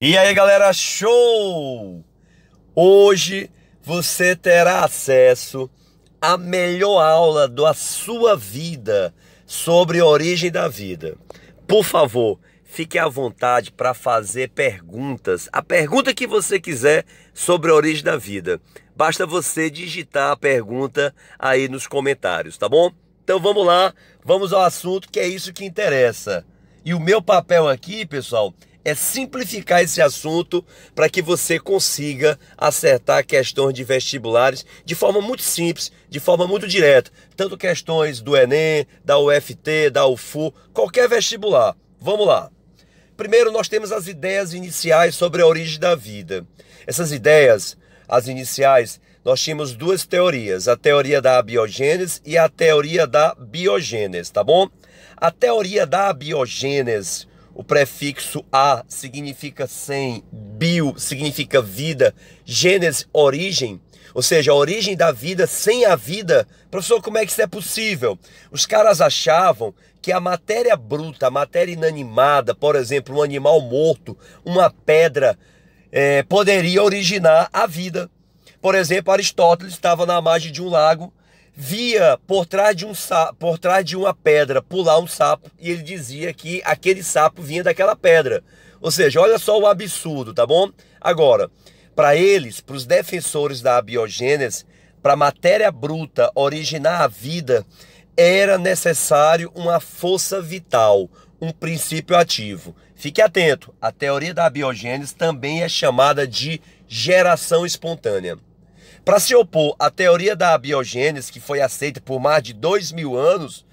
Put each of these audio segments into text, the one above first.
E aí, galera, show! Hoje você terá acesso à melhor aula da sua vida sobre a origem da vida. Por favor, fique à vontade para fazer perguntas, a pergunta que você quiser sobre a origem da vida. Basta você digitar a pergunta aí nos comentários, tá bom? Então vamos lá, vamos ao assunto, que é isso que interessa. E o meu papel aqui, pessoal, é simplificar esse assunto para que você consiga acertar questões de vestibulares de forma muito simples, de forma muito direta. Tanto questões do Enem, da UFT, da UFU, qualquer vestibular. Vamos lá. Primeiro, nós temos as ideias iniciais sobre a origem da vida. Essas ideias, as iniciais, nós tínhamos duas teorias, a teoria da abiogênese e a teoria da biogênese, tá bom? A teoria da abiogênese, o prefixo a significa sem, bio significa vida, gênese, origem, ou seja, a origem da vida sem a vida. Professor, como é que isso é possível? Os caras achavam que a matéria bruta, a matéria inanimada, por exemplo, um animal morto, uma pedra, poderia originar a vida. Por exemplo, Aristóteles estava na margem de um lago, via por trás de uma pedra pular um sapo, e ele dizia que aquele sapo vinha daquela pedra. Ou seja, olha só o absurdo, tá bom? Agora, para eles, para os defensores da abiogênese, para a matéria bruta originar a vida, era necessário uma força vital, um princípio ativo. Fique atento, a teoria da abiogênese também é chamada de geração espontânea. Para se opor à teoria da abiogênese, que foi aceita por mais de 2000 anos,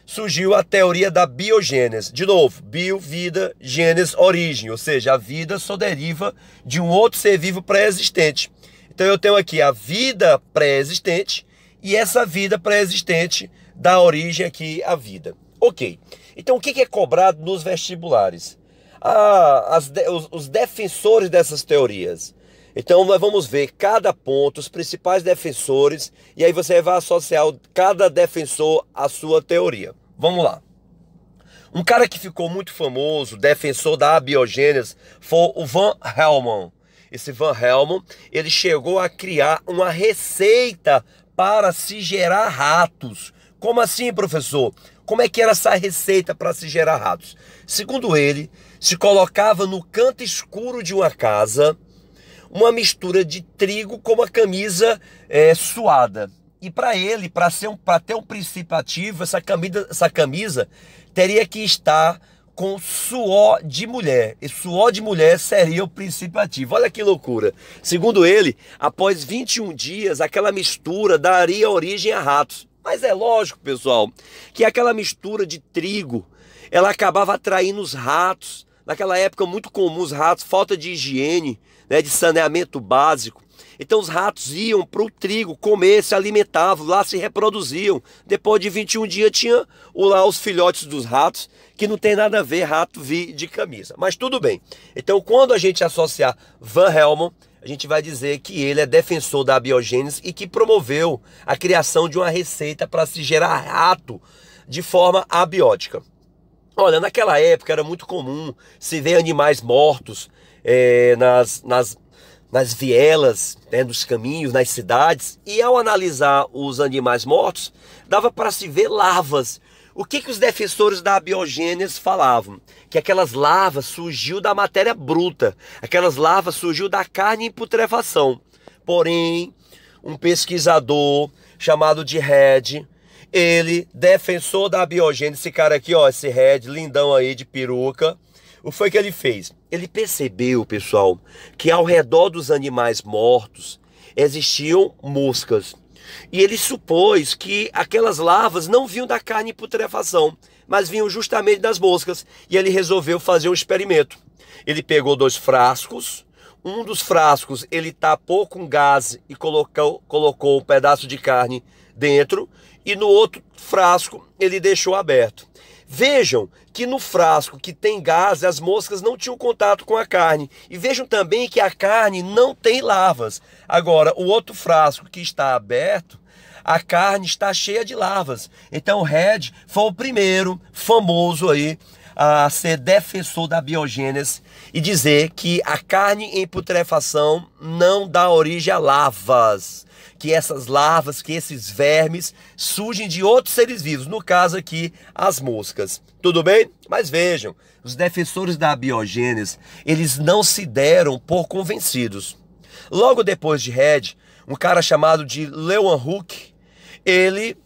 surgiu a teoria da biogênese. De novo, bio, vida, gênese, origem, ou seja, a vida só deriva de um outro ser vivo pré-existente. Então eu tenho aqui a vida pré-existente e essa vida pré-existente dá origem aqui à vida. Ok, então o que é cobrado nos vestibulares? Os defensores dessas teorias. Então nós vamos ver cada ponto, os principais defensores, e aí você vai associar cada defensor à sua teoria. Vamos lá. Um cara que ficou muito famoso, defensor da abiogênese, foi o Van Helmont. Esse Van Helmont, ele chegou a criar uma receita para se gerar ratos. Como assim, professor? Como é que era essa receita para se gerar ratos? Segundo ele, se colocava no canto escuro de uma casa uma mistura de trigo com uma camisa suada. E para ele, para ter um princípio ativo, essa camisa teria que estar com suor de mulher. E suor de mulher seria o princípio ativo. Olha que loucura. Segundo ele, após 21 dias, aquela mistura daria origem a ratos. Mas é lógico, pessoal, que aquela mistura de trigo, ela acabava atraindo os ratos. Naquela época, muito comum os ratos, falta de higiene, né, de saneamento básico. Então os ratos iam para o trigo comer, se alimentavam, lá se reproduziam. Depois de 21 dias tinha lá os filhotes dos ratos, que não tem nada a ver rato vir de camisa. Mas tudo bem. Então quando a gente associar Van Helmont, a gente vai dizer que ele é defensor da abiogênese e que promoveu a criação de uma receita para se gerar rato de forma abiótica. Olha, naquela época era muito comum se ver animais mortos nas vielas, né, dos caminhos, nas cidades. E ao analisar os animais mortos, dava para se ver larvas. O que os defensores da abiogênese falavam? Que aquelas larvas surgiu da matéria bruta. Aquelas larvas surgiu da carne em putrefação. Porém, um pesquisador chamado de Red, ele, defensor da abiogênese, esse cara aqui, ó, esse Red, lindão aí de peruca, o que foi que ele fez? Ele percebeu, pessoal, que ao redor dos animais mortos existiam moscas. E ele supôs que aquelas larvas não vinham da carne em putrefação, mas vinham justamente das moscas. E ele resolveu fazer um experimento. Ele pegou 2 frascos. Um dos frascos ele tapou com gás e colocou um pedaço de carne dentro. E no outro frasco ele deixou aberto. Vejam que no frasco que tem gás, as moscas não tinham contato com a carne. E vejam também que a carne não tem larvas. Agora, o outro frasco que está aberto, a carne está cheia de larvas. Então o Red foi o primeiro famoso aí a ser defensor da biogênese e dizer que a carne em putrefação não dá origem a larvas, que essas larvas, que esses vermes surgem de outros seres vivos, no caso aqui as moscas. Tudo bem? Mas vejam, os defensores da biogênese, eles não se deram por convencidos. Logo depois de Red, um cara chamado de Leeuwenhoek, ele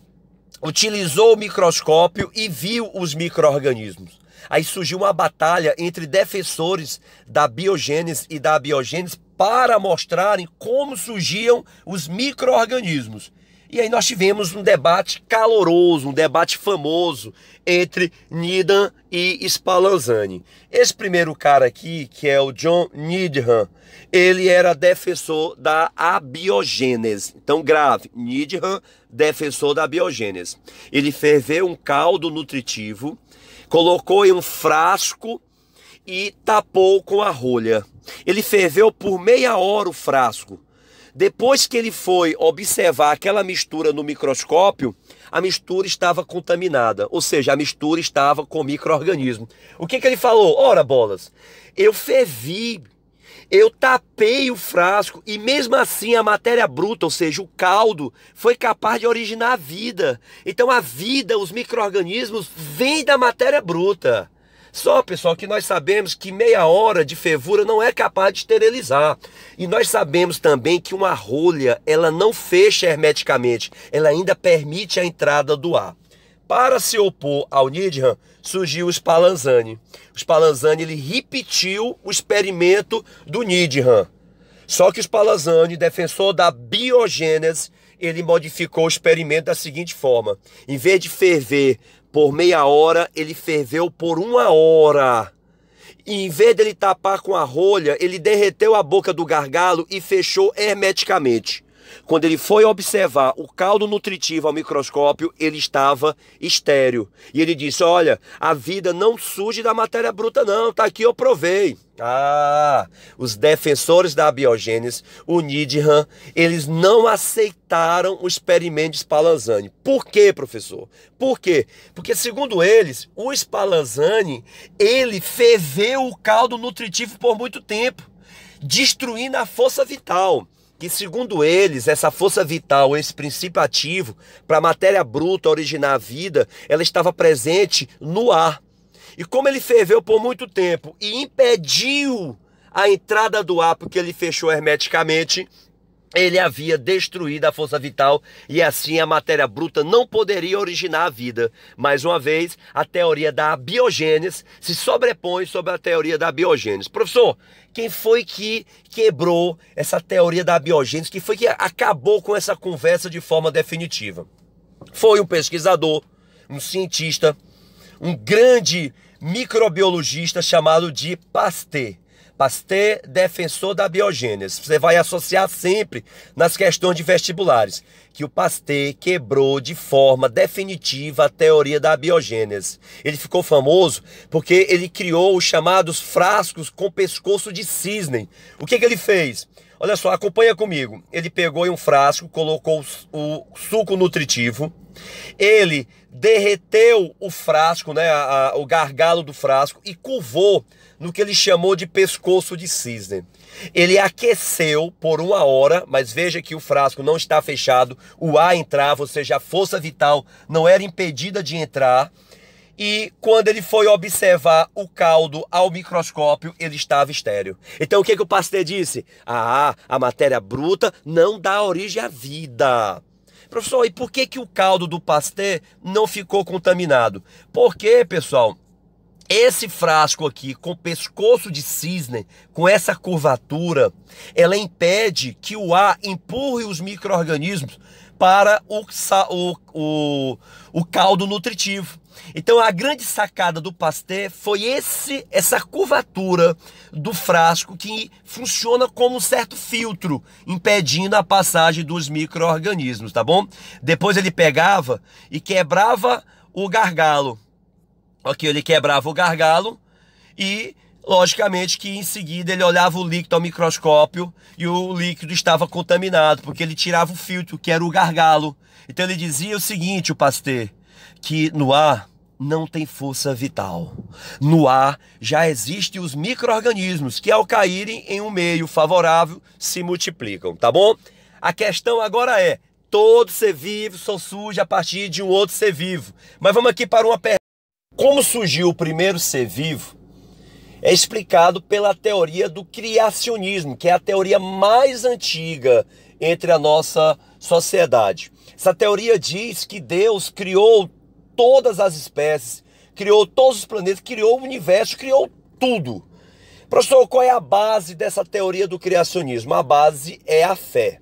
utilizou o microscópio e viu os micro-organismos. Aí surgiu uma batalha entre defensores da biogênese e da abiogênese para mostrarem como surgiam os micro-organismos. E aí nós tivemos um debate caloroso, um debate famoso entre Needham e Spallanzani. Esse primeiro cara aqui, que é o John Needham, ele era defensor da abiogênese. Então grave, Needham, defensor da biogênese. Ele ferveu um caldo nutritivo, colocou em um frasco e tapou com a rolha. Ele ferveu por meia hora o frasco. Depois que ele foi observar aquela mistura no microscópio, a mistura estava contaminada, ou seja, a mistura estava com micro-organismo. O que ele falou? Ora bolas, eu fervi, eu tapei o frasco e mesmo assim a matéria bruta, ou seja, o caldo, foi capaz de originar a vida. Então a vida, os micro-organismos, vêm da matéria bruta. Só, pessoal, que nós sabemos que meia hora de fervura não é capaz de esterilizar. E nós sabemos também que uma rolha, ela não fecha hermeticamente, ela ainda permite a entrada do ar. Para se opor ao Needham, surgiu o Spallanzani. O Spallanzani, ele repetiu o experimento do Needham. Só que o Spallanzani, defensor da biogênese, ele modificou o experimento da seguinte forma. Em vez de ferver por meia hora, ele ferveu por 1 hora. E em vez dele tapar com a rolha, ele derreteu a boca do gargalo e fechou hermeticamente. Quando ele foi observar o caldo nutritivo ao microscópio, ele estava estéril. E ele disse, olha, a vida não surge da matéria bruta não, tá aqui, eu provei. Os defensores da biogênese, o Needham, eles não aceitaram o experimento de Spallanzani. Por quê, professor? Por quê? Porque, segundo eles, o Spallanzani, ele ferveu o caldo nutritivo por muito tempo, destruindo a força vital. Que, segundo eles, essa força vital, esse princípio ativo para a matéria bruta originar a vida, ela estava presente no ar. E como ele ferveu por muito tempo e impediu a entrada do ar porque ele fechou hermeticamente, ele havia destruído a força vital e assim a matéria bruta não poderia originar a vida. Mais uma vez, a teoria da biogênese se sobrepõe sobre a teoria da biogênese. Professor, quem foi que quebrou essa teoria da biogênese? Quem foi que acabou com essa conversa de forma definitiva? Foi um pesquisador, um cientista, um grande microbiologista chamado de Pasteur. Pasteur, defensor da biogênese. Você vai associar sempre nas questões de vestibulares que o Pasteur quebrou de forma definitiva a teoria da biogênese. Ele ficou famoso porque ele criou os chamados frascos com pescoço de cisne. O que ele fez? Olha só, acompanha comigo. Ele pegou em um frasco, colocou o suco nutritivo, ele derreteu o frasco, né, o gargalo do frasco e curvou no que ele chamou de pescoço de cisne. Ele aqueceu por 1 hora, mas veja que o frasco não está fechado, o ar entrava, ou seja, a força vital não era impedida de entrar. E quando ele foi observar o caldo ao microscópio, ele estava estéril. Então o que o Pasteur disse? A matéria bruta não dá origem à vida. Professor, e por que o caldo do Pasteur não ficou contaminado? Porque, pessoal, esse frasco aqui com pescoço de cisne, com essa curvatura, ela impede que o ar empurre os micro-organismos para o caldo nutritivo. Então a grande sacada do Pasteur foi essa curvatura do frasco que funciona como um certo filtro, impedindo a passagem dos micro-organismos, tá bom? Depois ele pegava e quebrava o gargalo. Ok, ele quebrava o gargalo e, logicamente, que em seguida ele olhava o líquido ao microscópio e o líquido estava contaminado, porque ele tirava o filtro, que era o gargalo. Então ele dizia o seguinte, o Pasteur, que no ar não tem força vital. No ar já existem os micro-organismos que, ao caírem em um meio favorável, se multiplicam, tá bom? A questão agora é, todo ser vivo só surge a partir de um outro ser vivo. Mas vamos aqui para uma pergunta. Como surgiu o primeiro ser vivo? É explicado pela teoria do criacionismo, que é a teoria mais antiga entre a nossa sociedade. Essa teoria diz que Deus criou todas as espécies, criou todos os planetas, criou o universo, criou tudo. Professor, qual é a base dessa teoria do criacionismo? A base é a fé.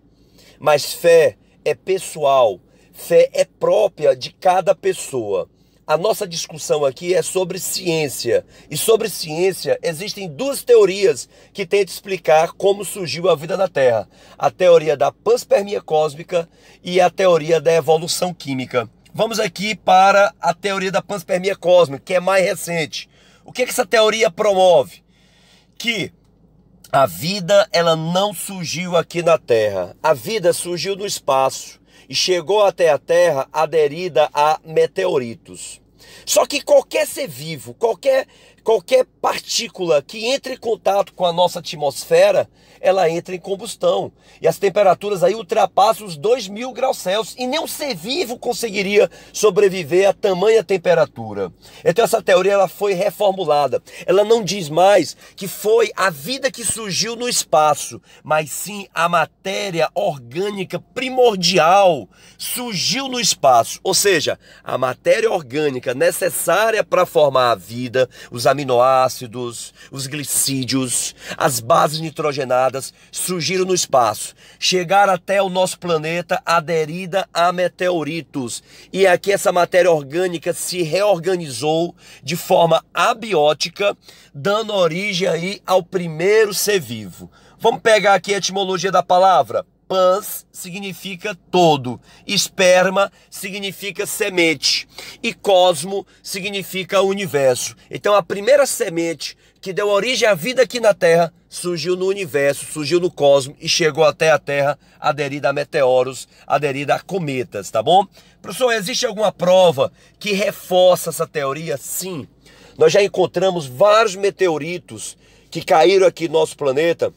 Mas fé é pessoal, fé é própria de cada pessoa. A nossa discussão aqui é sobre ciência. E sobre ciência existem duas teorias que tentam explicar como surgiu a vida na Terra. A teoria da panspermia cósmica e a teoria da evolução química. Vamos aqui para a teoria da panspermia cósmica, que é mais recente. O que essa teoria promove? Que a vida ela não surgiu aqui na Terra. A vida surgiu no espaço e chegou até a Terra aderida a meteoritos. Só que qualquer ser vivo, qualquer partícula que entre em contato com a nossa atmosfera, ela entra em combustão. E as temperaturas aí ultrapassam os 2000 graus Celsius. E nenhum ser vivo conseguiria sobreviver a tamanha temperatura. Então essa teoria ela foi reformulada. Ela não diz mais que foi a vida que surgiu no espaço, mas sim a matéria orgânica primordial surgiu no espaço. Ou seja, a matéria orgânica necessária para formar a vida, os aminoácidos, os glicídios, as bases nitrogenadas, surgiram no espaço, chegaram até o nosso planeta aderida a meteoritos. E aqui essa matéria orgânica se reorganizou de forma abiótica, dando origem aí ao primeiro ser vivo. Vamos pegar aqui a etimologia da palavra. Pans significa todo, esperma significa semente e cosmo significa universo. Então a primeira semente que deu origem à vida aqui na Terra surgiu no universo, surgiu no cosmo e chegou até a Terra aderida a meteoros, aderida a cometas, tá bom? Professor, existe alguma prova que reforça essa teoria? Sim. Nós já encontramos vários meteoritos que caíram aqui no nosso planeta.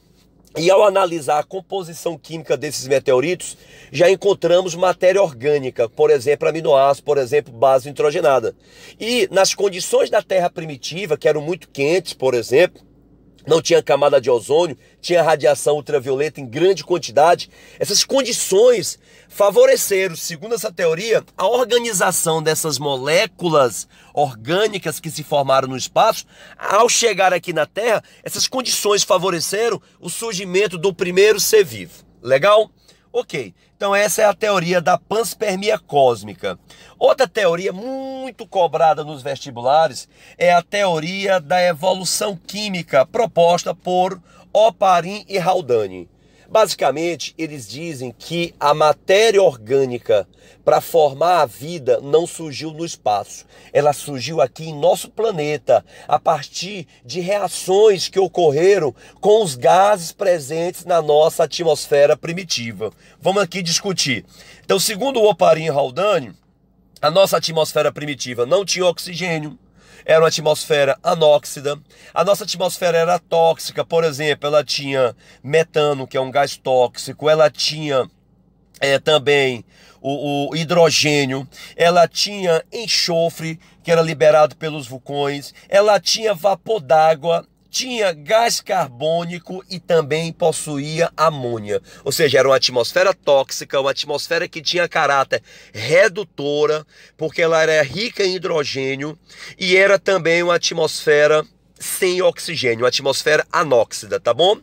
E ao analisar a composição química desses meteoritos, já encontramos matéria orgânica, por exemplo, aminoácidos, por exemplo, base nitrogenada. E nas condições da Terra primitiva, que eram muito quentes, por exemplo, não tinha camada de ozônio, tinha radiação ultravioleta em grande quantidade. Essas condições favoreceram, segundo essa teoria, a organização dessas moléculas orgânicas que se formaram no espaço. Ao chegar aqui na Terra, essas condições favoreceram o surgimento do primeiro ser vivo. Legal? Ok, então essa é a teoria da panspermia cósmica. Outra teoria muito cobrada nos vestibulares é a teoria da evolução química proposta por Oparin e Haldane. Basicamente, eles dizem que a matéria orgânica para formar a vida não surgiu no espaço. Ela surgiu aqui em nosso planeta, a partir de reações que ocorreram com os gases presentes na nossa atmosfera primitiva. Vamos aqui discutir. Então, segundo o Oparin e Haldane, a nossa atmosfera primitiva não tinha oxigênio. Era uma atmosfera anóxida. A nossa atmosfera era tóxica, por exemplo, ela tinha metano, que é um gás tóxico, ela tinha também o hidrogênio, ela tinha enxofre, que era liberado pelos vulcões, ela tinha vapor d'água, tinha gás carbônico e também possuía amônia. Ou seja, era uma atmosfera tóxica, uma atmosfera que tinha caráter redutora, porque ela era rica em hidrogênio, e era também uma atmosfera sem oxigênio, uma atmosfera anóxida, tá bom?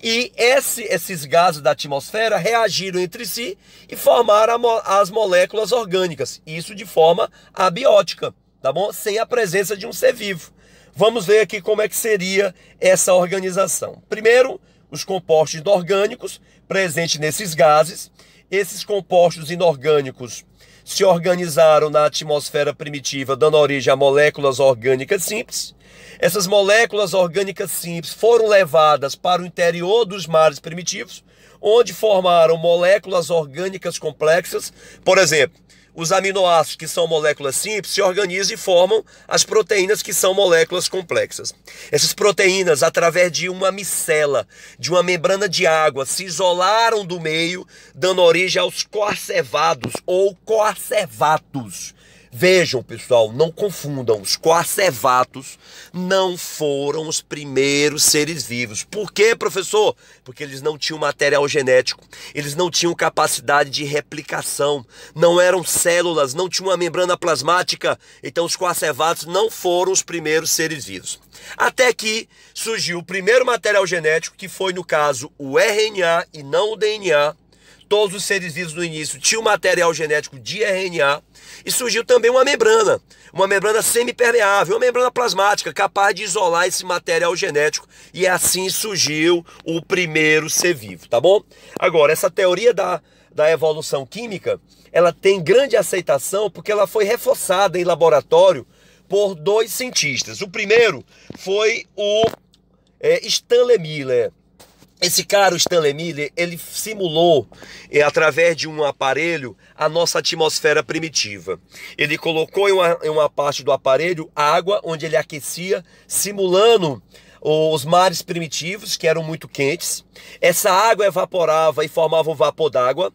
E esses gases da atmosfera reagiram entre si e formaram as moléculas orgânicas, isso de forma abiótica, tá bom? Sem a presença de um ser vivo. Vamos ver aqui como é que seria essa organização. Primeiro, os compostos inorgânicos presentes nesses gases. Esses compostos inorgânicos se organizaram na atmosfera primitiva, dando origem a moléculas orgânicas simples. Essas moléculas orgânicas simples foram levadas para o interior dos mares primitivos, onde formaram moléculas orgânicas complexas. Por exemplo, os aminoácidos, que são moléculas simples, se organizam e formam as proteínas, que são moléculas complexas. Essas proteínas, através de uma micela, de uma membrana de água, se isolaram do meio, dando origem aos coacervados ou coacervatos. Vejam, pessoal, não confundam. Os coacervatos não foram os primeiros seres vivos. Por quê, professor? Porque eles não tinham material genético, eles não tinham capacidade de replicação, não eram células, não tinham uma membrana plasmática. Então os coacervatos não foram os primeiros seres vivos. Até que surgiu o primeiro material genético, que foi, no caso, o RNA e não o DNA. Todos os seres vivos no início tinham material genético de RNA, e surgiu também uma membrana semipermeável, uma membrana plasmática capaz de isolar esse material genético, e assim surgiu o primeiro ser vivo, tá bom? Agora, essa teoria da evolução química, ela tem grande aceitação porque ela foi reforçada em laboratório por dois cientistas. O primeiro foi o Stanley Miller. Esse cara, o Stanley Miller, ele simulou, através de um aparelho, a nossa atmosfera primitiva. Ele colocou em uma parte do aparelho água, onde ele aquecia, simulando os mares primitivos, que eram muito quentes. Essa água evaporava e formava um vapor d'água.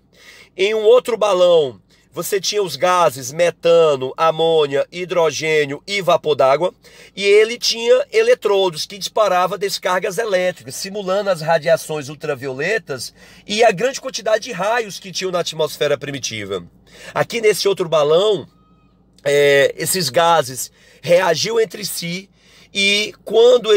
Em um outro balão, você tinha os gases metano, amônia, hidrogênio e vapor d'água, e ele tinha eletrodos que disparavam descargas elétricas, simulando as radiações ultravioletas e a grande quantidade de raios que tinham na atmosfera primitiva. Aqui nesse outro balão, esses gases reagiam entre si, e quando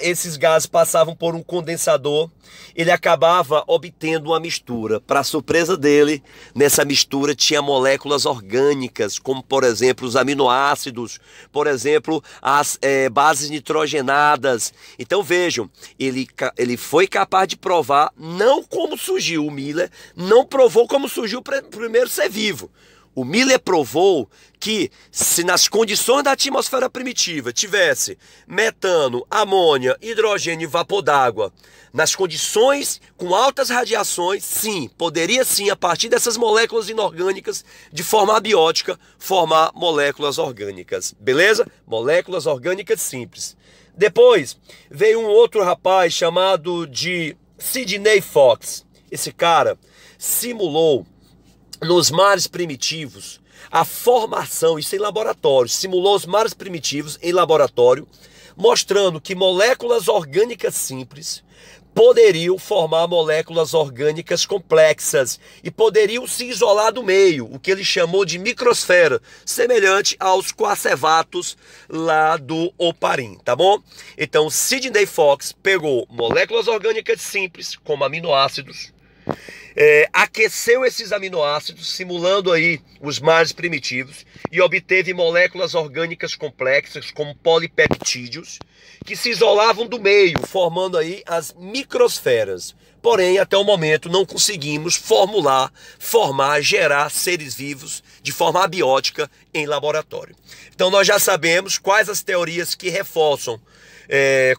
esses gases passavam por um condensador, ele acabava obtendo uma mistura. Para surpresa dele, nessa mistura tinha moléculas orgânicas, como por exemplo os aminoácidos, por exemplo as bases nitrogenadas. Então vejam, ele foi capaz de provar, não como surgiu o Miller, não provou como surgiu o primeiro ser vivo. O Miller provou que, se nas condições da atmosfera primitiva tivesse metano, amônia, hidrogênio e vapor d'água, nas condições com altas radiações, sim, poderia sim, a partir dessas moléculas inorgânicas, de forma abiótica, formar moléculas orgânicas. Beleza? Moléculas orgânicas simples. Depois, veio um outro rapaz chamado de Sidney Fox. Esse cara simulou nos mares primitivos a formação, isso em laboratório, simulou os mares primitivos em laboratório, mostrando que moléculas orgânicas simples poderiam formar moléculas orgânicas complexas e poderiam se isolar do meio, o que ele chamou de microsfera, semelhante aos coacervatos lá do oparim, tá bom? Então Sidney Fox pegou moléculas orgânicas simples, como aminoácidos, aqueceu esses aminoácidos, simulando aí os mares primitivos, e obteve moléculas orgânicas complexas, como polipeptídeos, que se isolavam do meio, formando aí as microsferas. Porém, até o momento, não conseguimos formar, gerar seres vivos de forma abiótica em laboratório. Então nós já sabemos quais as teorias que reforçam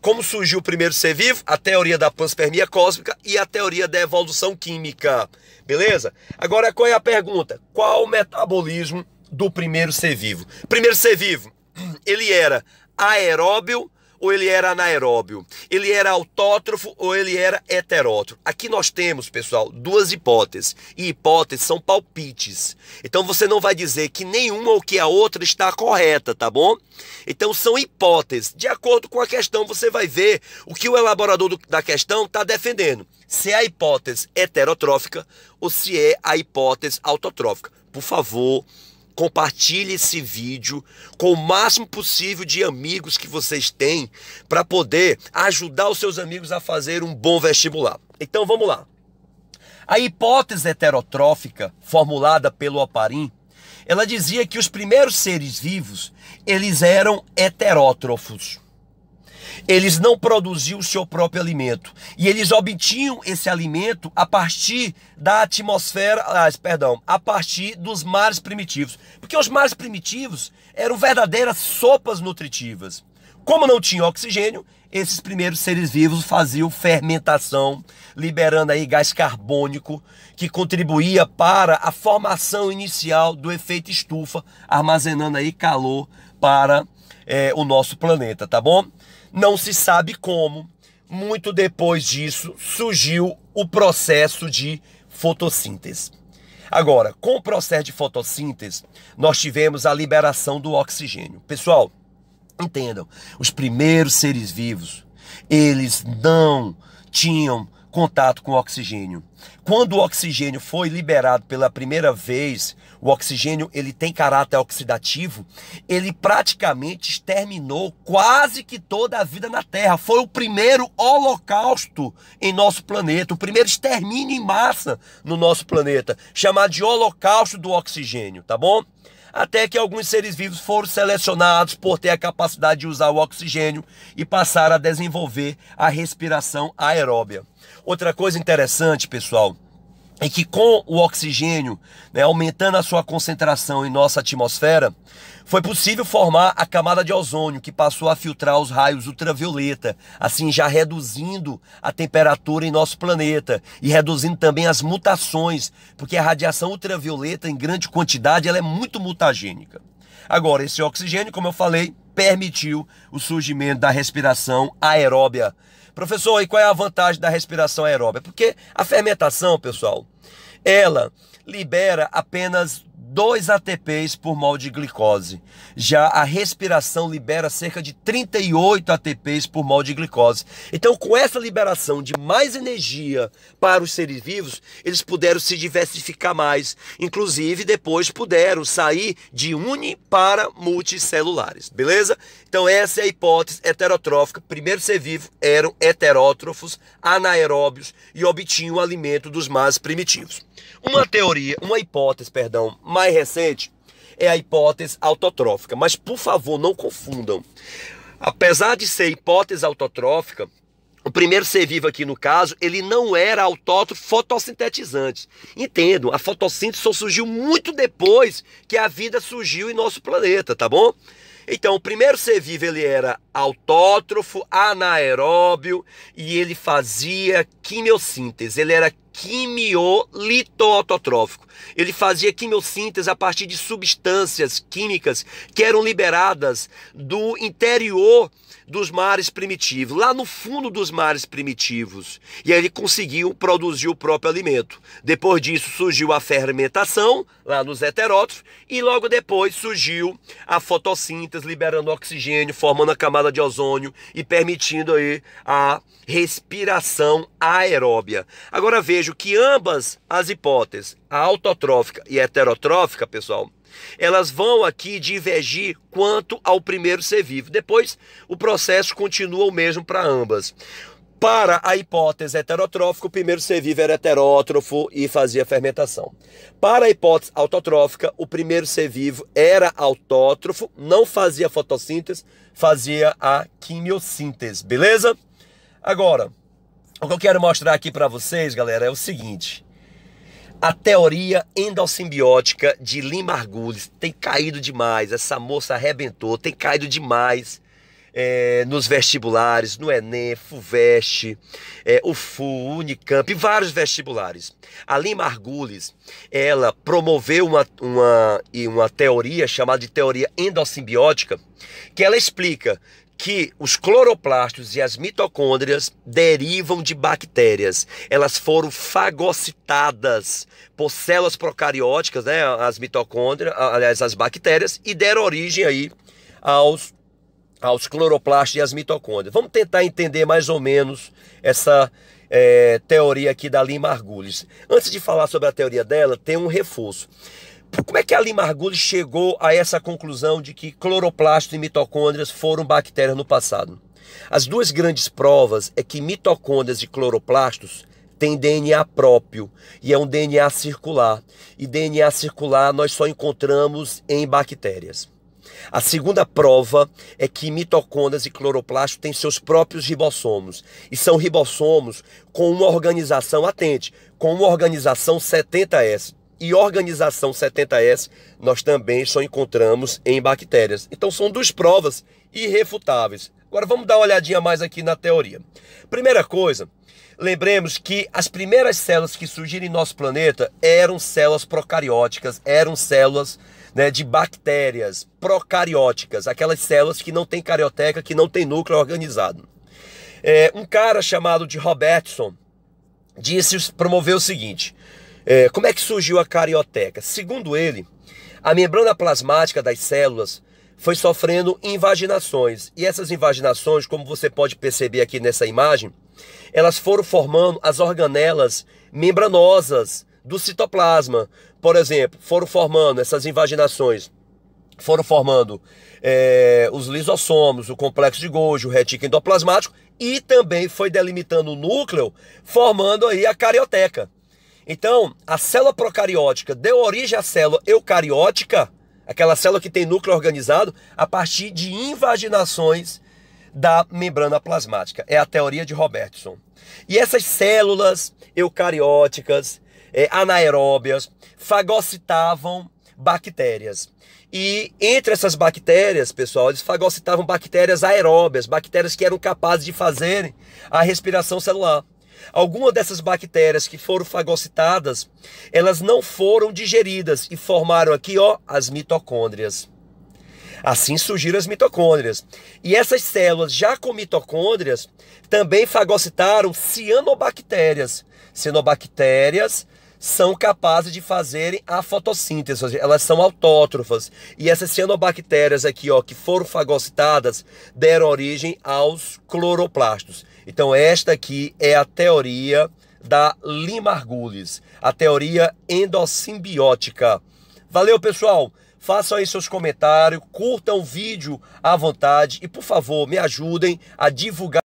como surgiu o primeiro ser vivo, a teoria da panspermia cósmica e a teoria da evolução química. Beleza? Agora, qual é a pergunta? Qual o metabolismo do primeiro ser vivo? Primeiro ser vivo, ele era aeróbio ou ele era anaeróbio? Ele era autótrofo ou ele era heterótrofo? Aqui nós temos, pessoal, duas hipóteses. E hipóteses são palpites. Então você não vai dizer que nenhuma ou que a outra está correta, tá bom? Então são hipóteses. De acordo com a questão, você vai ver o que o elaborador da questão está defendendo. Se é a hipótese heterotrófica ou se é a hipótese autotrófica. Por favor, compartilhe esse vídeo com o máximo possível de amigos que vocês têm, para poder ajudar os seus amigos a fazer um bom vestibular. Então vamos lá. A hipótese heterotrófica formulada pelo Oparin, ela dizia que os primeiros seres vivos, eles eram heterótrofos. Eles não produziam o seu próprio alimento. E eles obtinham esse alimento a partir da atmosfera, a partir dos mares primitivos. Porque os mares primitivos eram verdadeiras sopas nutritivas. Como não tinha oxigênio, esses primeiros seres vivos faziam fermentação, liberando aí gás carbônico, que contribuía para a formação inicial do efeito estufa, armazenando aí calor para o nosso planeta, tá bom? Não se sabe como. Muito depois disso surgiu o processo de fotossíntese. Agora, com o processo de fotossíntese, nós tivemos a liberação do oxigênio. Pessoal, entendam, os primeiros seres vivos, eles não tinham contato com o oxigênio. Quando o oxigênio foi liberado pela primeira vez, o oxigênio ele tem caráter oxidativo, ele praticamente exterminou quase que toda a vida na Terra. Foi o primeiro holocausto em nosso planeta, o primeiro extermínio em massa no nosso planeta, chamado de holocausto do oxigênio, tá bom? Até que alguns seres vivos foram selecionados por ter a capacidade de usar o oxigênio e passaram a desenvolver a respiração aeróbia. Outra coisa interessante, pessoal, é que com o oxigênio, aumentando a sua concentração em nossa atmosfera, foi possível formar a camada de ozônio, que passou a filtrar os raios ultravioleta, assim já reduzindo a temperatura em nosso planeta e reduzindo também as mutações, porque a radiação ultravioleta em grande quantidade ela é muito mutagênica. Agora, esse oxigênio, como eu falei, permitiu o surgimento da respiração aeróbia. Professor, e qual é a vantagem da respiração aeróbia? Porque a fermentação, pessoal, ela libera apenas 2 ATPs por mol de glicose. Já a respiração libera cerca de 38 ATPs por mol de glicose. Então, com essa liberação de mais energia para os seres vivos, eles puderam se diversificar mais. Inclusive, depois puderam sair de uni para multicelulares. Beleza? Então, essa é a hipótese heterotrófica. Primeiro ser vivo eram heterótrofos, anaeróbios e obtinham o alimento dos mais primitivos. Uma hipótese mais recente é a hipótese autotrófica, mas por favor não confundam. Apesar de ser hipótese autotrófica, o primeiro ser vivo aqui no caso, ele não era autótrofo fotossintetizante. Entendo, a fotossíntese só surgiu muito depois que a vida surgiu em nosso planeta, tá bom? Então, o primeiro ser vivo ele era autótrofo, anaeróbio e ele fazia quimiossíntese. Ele era quimiolitoautotrófico. Ele fazia quimiossíntese a partir de substâncias químicas que eram liberadas do interior dos mares primitivos, lá no fundo dos mares primitivos. E aí ele conseguiu produzir o próprio alimento. Depois disso surgiu a fermentação, lá nos heterótrofos, e logo depois surgiu a fotossíntese, liberando oxigênio, formando a camada de ozônio e permitindo aí a respiração aeróbia. Agora vejo que ambas as hipóteses, a autotrófica e a heterotrófica, pessoal, elas vão aqui divergir quanto ao primeiro ser vivo. Depois, o processo continua o mesmo para ambas. Para a hipótese heterotrófica, o primeiro ser vivo era heterótrofo e fazia fermentação. Para a hipótese autotrófica, o primeiro ser vivo era autótrofo, não fazia fotossíntese, fazia a quimiossíntese, beleza? Agora, o que eu quero mostrar aqui para vocês, galera, é o seguinte. A teoria endossimbiótica de Lynn Margulis tem caído demais. Essa moça arrebentou, tem caído demais nos vestibulares, no Enem, FUVEST, UFU, Unicamp e vários vestibulares. A Lynn Margulis, ela promoveu uma teoria chamada de teoria endossimbiótica, que ela explica que os cloroplastos e as mitocôndrias derivam de bactérias. Elas foram fagocitadas por células procarióticas, as mitocôndrias, aliás, as bactérias, e deram origem aí aos cloroplastos e as mitocôndrias. Vamos tentar entender mais ou menos essa teoria aqui da Lynn Margulis. Antes de falar sobre a teoria dela, tem um reforço. Como é que a Lynn Margulis chegou a essa conclusão de que cloroplastos e mitocôndrias foram bactérias no passado? As duas grandes provas é que mitocôndrias e cloroplastos têm DNA próprio e é um DNA circular. E DNA circular nós só encontramos em bactérias. A segunda prova é que mitocôndrias e cloroplastos têm seus próprios ribossomos. E são ribossomos com uma organização, atente, com uma organização 70S. E organização 70S nós também só encontramos em bactérias. Então são duas provas irrefutáveis. Agora vamos dar uma olhadinha mais aqui na teoria. Primeira coisa, lembremos que as primeiras células que surgiram em nosso planeta eram células procarióticas, eram células, né, de bactérias procarióticas, aquelas células que não têm carioteca, que não têm núcleo organizado. Um cara chamado de Robertson promoveu o seguinte: como é que surgiu a carioteca? Segundo ele, a membrana plasmática das células foi sofrendo invaginações. E essas invaginações, como você pode perceber aqui nessa imagem, elas foram formando as organelas membranosas do citoplasma. Por exemplo, foram formando essas invaginações, foram formando os lisossomos, o complexo de Golgi, o retículo endoplasmático, e também foi delimitando o núcleo, formando aí a carioteca. Então, a célula procariótica deu origem à célula eucariótica, aquela célula que tem núcleo organizado, a partir de invaginações da membrana plasmática. É a teoria de Robertson. E essas células eucarióticas, anaeróbias, fagocitavam bactérias. E entre essas bactérias, pessoal, eles fagocitavam bactérias aeróbias, bactérias que eram capazes de fazerem a respiração celular. Algumas dessas bactérias que foram fagocitadas, elas não foram digeridas e formaram aqui, ó, as mitocôndrias. Assim surgiram as mitocôndrias. E essas células, já com mitocôndrias, também fagocitaram cianobactérias. Cianobactérias são capazes de fazerem a fotossíntese, elas são autótrofas. E essas cianobactérias aqui, ó, que foram fagocitadas, deram origem aos cloroplastos. Então esta aqui é a teoria da Lee-Margulis, a teoria endossimbiótica. Valeu, pessoal! Façam aí seus comentários, curtam o vídeo à vontade e, por favor, me ajudem a divulgar